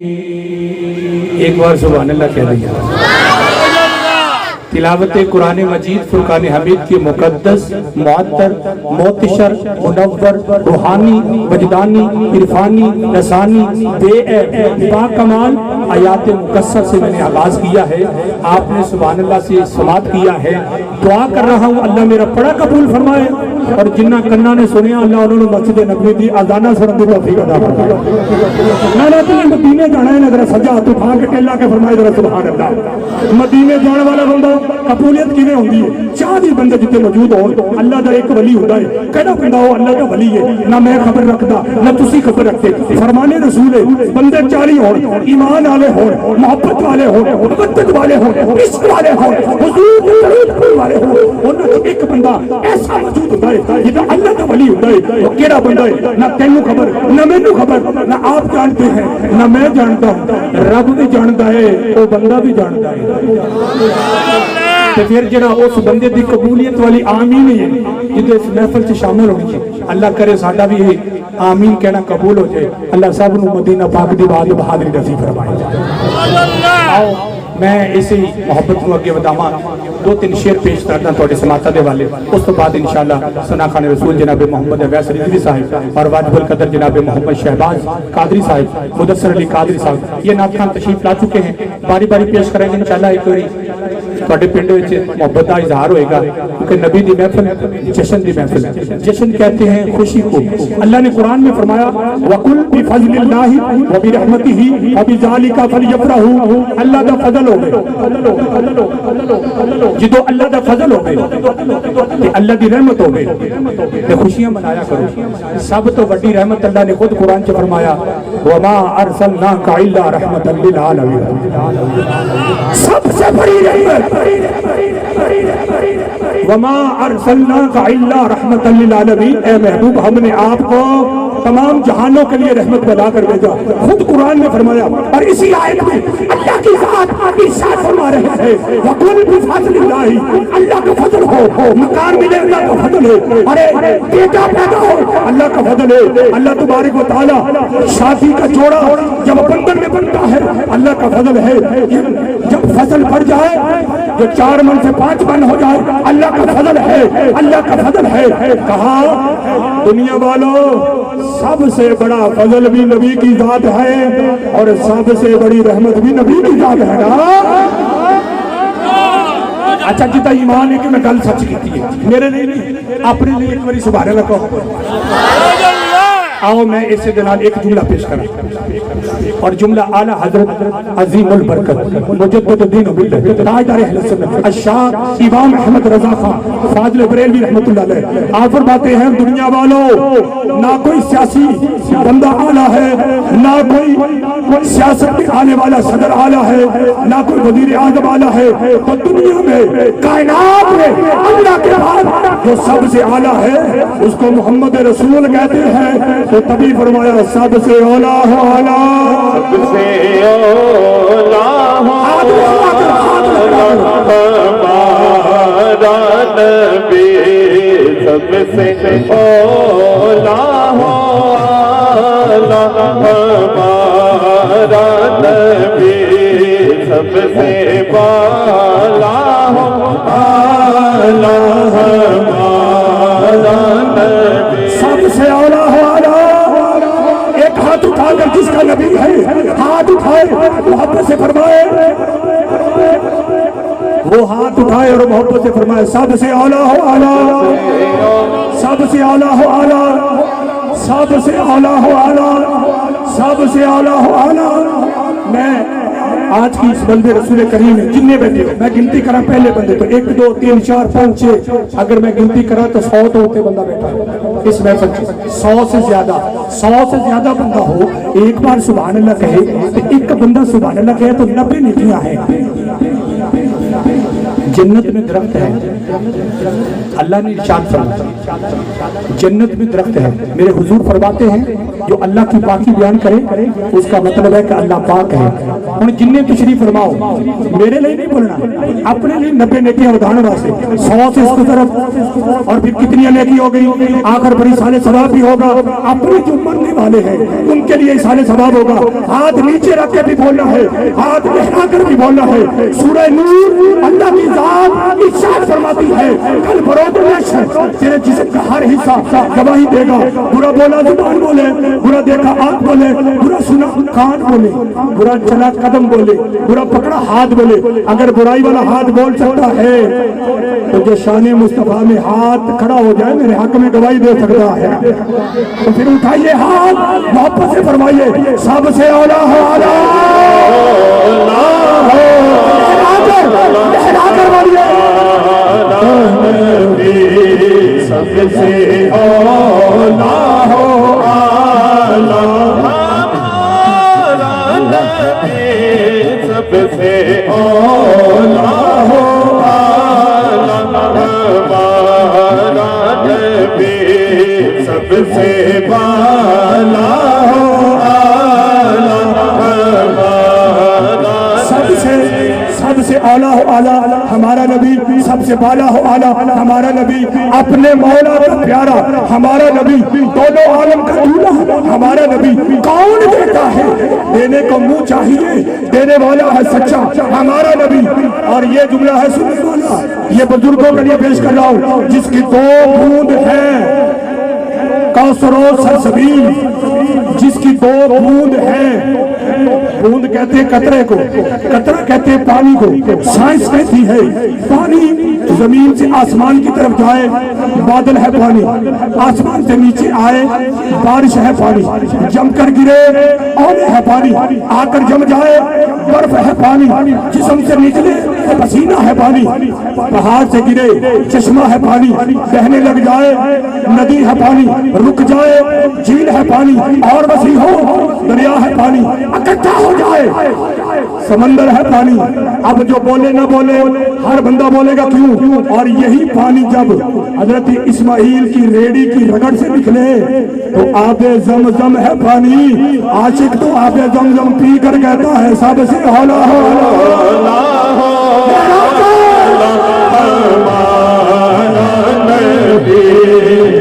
ایک بار سبحان اللہ کہہ دیا۔ تلاوت قرآن مجید فرقان حمید کی مقدس، معطر، موتشر، منور، روحانی، وجدانی، عرفانی، لسانی، بے عیب، باکمال آیات مقصر سے میں نے آغاز کیا ہے۔ آپ نے سبحان اللہ سے سماعت کیا ہے۔ دعا کر رہا ہوں اللہ میرا پڑھا قبول فرمائے، اور جنہ کنہ نے سنیا اللہ انہوں نے مسجد نبوی دی آزانہ سرندی توفیق عطا فرمائے۔ نانا تمہیں مدینے جانا ہے، ذرا سجا ہاتھ اٹھا کے ٹیلا کے فرمائے ذرا سبحان اللہ۔ مدینے جانے والا بندہ قبولیت کیویں ہوندی ہے؟ چاہ دی بندے جتے موجود ہو اللہ دا ایک ولی ہوندا ہے، کہڑا بندہ ہو اللہ دا ولی ہے، نہ میں خبر رکھدا نہ تسی خبر رکھتے۔ فرمانے رسول ہے بندے 40 ہون، ایمان والے ہون، محبت والے ہون، مودت والے ہون، عشق والے ہون، حضور کے طریق والے ہون، انہاں وچ ایک بندہ ایسا موجود ہوندا ہے جدا اللہ دا ولی ہوندا ہے۔ وہ کیڑا بندہ ہے؟ نہ تینوں خبر نہ مینوں خبر، نہ آپ جانتے ہیں نہ میں جانتا ہوں، رب بھی جانتا ہے وہ بندہ بھی جانتا ہے۔ تو پھر جڑا اس بندے دی قبولیت والی آمین ہے جدے اس محفل سے شامل ہونی ہے، اللہ کرے ساڈا بھی آمین کہنا قبول ہو جائے۔ اللہ سب نو مدینہ پاک دی بات بہادری نصیب فرمائے۔ آؤ میں اسی محبت کو اگے وداواں، 2-3 شعر پیش کرنا تواڈے سماعت دے والے، اس تو بعد انشاءاللہ ثنا خان رسول جناب محمد اویس رضوی صاحب اور واجب القدر جناب محمد شہباز قادری صاحب، مدثر علی قادری صاحب یہ نعت خان تشریف لا چکے ہیں، باری باری پیش کریں گے انشاءاللہ۔ ایک باری تواڈے پنڈ وچ محبت کا اظہار ہوئے گا، کیونکہ نبی دی محفل جشن دی محفل ہے۔ جشن کہتے ہیں خوشی کو۔ اللہ نے قرآن میں فرمایا وَقُلْ بِفَضْلِ اللَّهِ وَبِرَحْمَتِهِ فَبِذَلِكَ فَلْيَفْرَحُوا۔ اللہ دا فضل ہوئے جدو اللہ دا فضل ہوئے اللہ دی رحمت ہوئے تے خوشیاں منایا کرو۔ سب تو بڑی رحمت اللہ نے خود قرآن چ فرمایا وَمَا أَرْسَلْنَاكَ إِلَّا رَحْمَةً لِلْعَالَمِينَ، سب سے بڑی رحمت وَمَا أَرْسَلْنَاكَ إِلَّا رَحْمَةً لِلْعَالَمِينَ، اے محبوب ہم نے آپ کو تمام جہانوں کے لیے رحمت بنا کر بھیجا۔ خود قرآن میں فرمایا، اور اسی آیت میں اللہ کی ذات ارشاد فرما رہے ہیں وَقُلْ بِفَضْلِ اللَّهِ، اللہ کا فضل ہو، مکان ملے اللہ کا فضل ہے، ارے بیٹا پیدا ہو اللہ کا فضل ہے۔ اللہ تبارک و تعالی شادی کا جوڑا جب بندن میں بنتا ہے اللہ کا فضل ہے، جب فضل بڑھ جائے جو 4 من سے 5 من ہو جائے اللہ کا فضل ہے، اللہ کا فضل ہے۔ کہا دنیا والوں سب سے بڑا فضل بھی نبی کی ذات ہے اور سب سے بڑی رحمت بھی نبی کی ذات ہے نا۔ اچھا جتا ایمان ہے کہ میں گل سچ کی ہے، میرے لیے نہیں اپنے لیے، ایک باری سبحان اللہ کہو۔ آؤ میں اسے دلال ایک جملہ پیش کروں، اور جملہ اعلیٰ حضرت عظیم البرکت مجدد الدین ملت تاجدار اہل سنت الشاہ امام احمد رضا خان فاضل بریلوی رحمۃ اللہ علیہ آپ فرماتے ہیں دنیا والوں نہ کوئی سیاسی بندہ اعلیٰ ہے، نہ کوئی سیاست میں آنے والا صدر اعلیٰ ہے، نہ کوئی وزیر اعظم اعلیٰ ہے، تو دنیا میں کائنات میں اللہ کے بعد جو سب سے اعلیٰ ہے اس کو محمد رسول کہتے ہیں۔ تو تبھی فرمایا سب سے اولا ہو اعلیٰ، سب سے اولا ہو ہمارا نبی، سب سے اولا ہو ہمارا نبی، سب سے بالا ہو ہمارا نبی، سب سے اولا ہو ہاتھ اٹھا کر جس کا نبی ہے ہاتھ اٹھائے محبت سے فرمائے، وہ ہاتھ اٹھائے اور محبت سے فرمائے سب سے اعلیٰ ہو اعلیٰ، سب سے اعلیٰ ہو اعلیٰ، سب سے اعلیٰ ہو اعلیٰ، سب سے اعلیٰ ہو اعلیٰ۔ میں آج کی اس بندے رسول کریم میں جتنے بیٹھے ہو میں گنتی کرا پہلے بندے تو 1 2 3 4 5 6 اگر میں گنتی کرا تو 100 تو ہوتے بندہ بیٹھا ہے اس محفل میں، 100 سے زیادہ بندہ ہو ایک بار سبحان اللہ کہے تو ایک بندہ سبحان اللہ کہے تو 90 نیکیاں ہیں۔ جنت میں درخت ہے، اللہ نے ارشاد فرمایا جنت میں درخت ہے، میرے حضور فرماتے ہیں جو اللہ کی پاکی بیان کرے اس کا مطلب ہے کہ اللہ پاک ہے. ہن جننے تشریف فرماؤ میرے لیے نہیں بولنا, اپنے لیے 90 نیکیاں بتانے واسطے 100 سے اس کی طرف, اور پھر کتنی نیکی ہو گئی, آخر پر اِسال ثواب بھی ہوگا. اپنے جو مرنے والے ہیں ان کے لیے اِسال ثواب ہوگا. ہاتھ نیچے رکھ کے بھی بولنا ہے, ہاتھ لہرا کر بھی بولنا ہے. سورہ نور اللہ کی ذات ارشاد فرماتی ہے کل بروز محشر تیرے جسم کا ہر حصہ گواہی دے گا. برا بولا زبان بولے, برا دیکھا آنکھ بولے, برا سنا کان بولے, برا چلا قدم بولے, برا پکڑا ہاتھ بولے. اگر برائی والا ہاتھ بول سکتا ہے تو جو شان مصطفیٰ میں ہاتھ کھڑا ہو جائے میرے حق میں گواہی دے سکتا ہے. تو پھر اٹھائیے ہاتھ, محبت سے فرمائیے سب سے اولا ہو لہرا کر بولیے سب سے اولا ہو آلہ, سب سے اولا ہو آلہ, ہمارا نبی سب سے بالا ہو آلہ, سب سے اعلیٰ ہو اعلیٰ ہمارا نبی, سب سے بالا ہو اعلیٰ ہمارا نبی, اپنے مولا کا پیارا ہمارا نبی, دونوں عالم کا دولہا ہمارا نبی. کون دیتا ہے دینے کو منہ چاہیے, دینے والا ہے سچا ہمارا نبی. اور یہ جملہ ہے سننے والا, یہ بزرگوں کے لیے پیش کر رہا ہوں, جس کی 2 بوند ہیں کوثر و سلسبیل, جس کی 2 بوند ہیں. بوند کہتے ہیں قطرے کو, قطرہ کہتے ہیں پانی کو. سائنس کہتی ہے پانی زمین سے آسمان کی طرف جائے بادل ہے پانی, آسمان سے نیچے آئے بارش ہے پانی, جم کر گرے اور ہے پانی, آ کر جم جائے برف ہے پانی, جسم سے نکلے پسینہ ہے پانی, پہاڑ سے گرے چشمہ ہے پانی, بہنے لگ جائے ندی ہے پانی, رک جائے جھیل ہے پانی, اور وسیع ہو دریا ہے پانی, اکٹھا ہو جائے سمندر ہے پانی. اب جو بولے نہ بولے ہر بندہ بولے گا کیوں. اور یہی پانی جب حضرت اسماعیل کی ریڑی کی رگڑ سے نکلے تو آب زمزم ہے پانی. عاشق تو آب زمزم پی کر کہتا ہے سب سے اولا ہو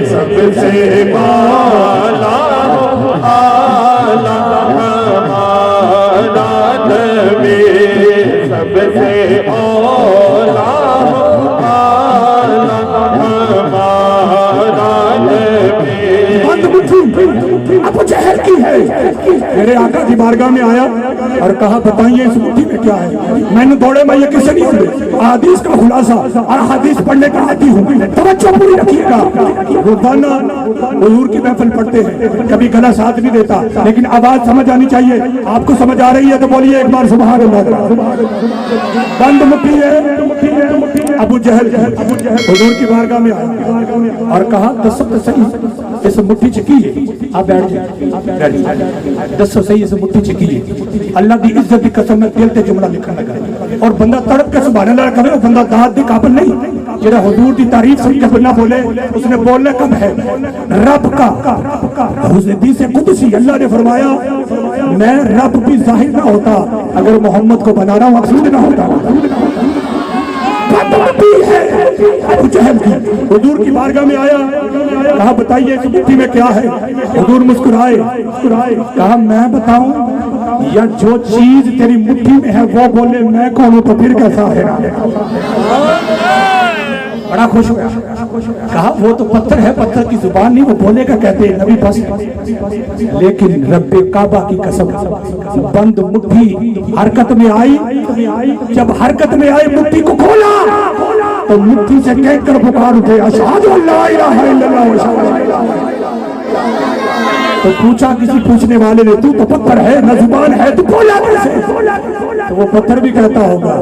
سب سے بالا ہو آلہ ہمارا نبی, سب سے اولا ہو آلہ ہمارا نبی. ابو جہل کی ہے میرے آقا کی بارگاہ میں آیا اور کہا بتائیے اس مٹھی میں کیا ہے. میں نے دوڑے میں یہ کسے نہیں پڑھے, حدیث کا خلاصہ اور حدیث پڑھنے کا عادی ہوں, توجہ پوری رکھیے گا. روزانہ حضور کی محفل پڑھتے ہیں, کبھی گلا ساتھ نہیں دیتا, لیکن آواز سمجھ آنی چاہیے. آپ کو سمجھ آ رہی ہے تو بولیے ایک بار سبحان اللہ. بند مٹھی ہے ابو جہل حضور کی بارگاہ میں آیا اور کہا دسو تو صحیح اس مٹھی چکی, آپ بیٹھ جائیں, دسو صحیح اس مٹھی چکی. اللہ کی عزت کی قسم میں دل تے جملہ لکھنے لگا اور بندہ تڑپ کے سبحان اللہ کرے, اور بندہ داد دی قابل نہیں. جڑا حضور دی تعریف سن کے نہ بولے اس نے بولنا کب ہے رب کا. حدیث قدسی اللہ نے فرمایا میں رب بھی ظاہر نہ ہوتا اگر محمد کو بنانا مقصود نہ ہوتا. ابو جہل کی حضور کی بارگاہ میں آیا, کہا بتائیے اس مٹھی میں کیا ہے. حضور مسکرائے, کہا میں بتاؤں یا جو چیز تیری مٹھی میں ہے وہ بولے میں کون ہوں تو پھر کیسا ہے. بڑا خوش ہوا, کہا وہ تو پتھر ہے, پتھر کی زبان نہیں, وہ بولے کا کہتے ہیں نبی بس. لیکن رب کعبہ کی قسم بند مٹھی حرکت میں آئی, جب حرکت میں آئی مٹھی کو کھولا تو مٹھی سے کہہ کر پکار اٹھے اشہد ان لا الہ الا اللہ واشہد ان لا الہ الا اللہ. تو پوچھا کسی پوچھنے والے نے تو پتھر ہے نہ زبان ہے تو بولا کیسے, تو وہ پتھر بھی کہتا ہوگا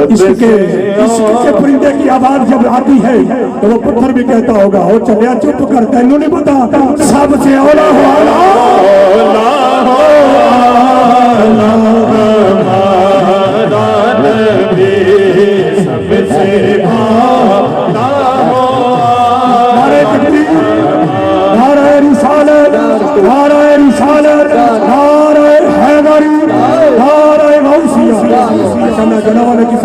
عشق سے پرندے کی آواز جب آتی ہے تو وہ پتھر بھی کہتا ہوگا او چلیا چپ کر, تینوں نہیں پتا سب سے اولا ہو سب سے نعرہ تکبیر, نعرہ رسالت,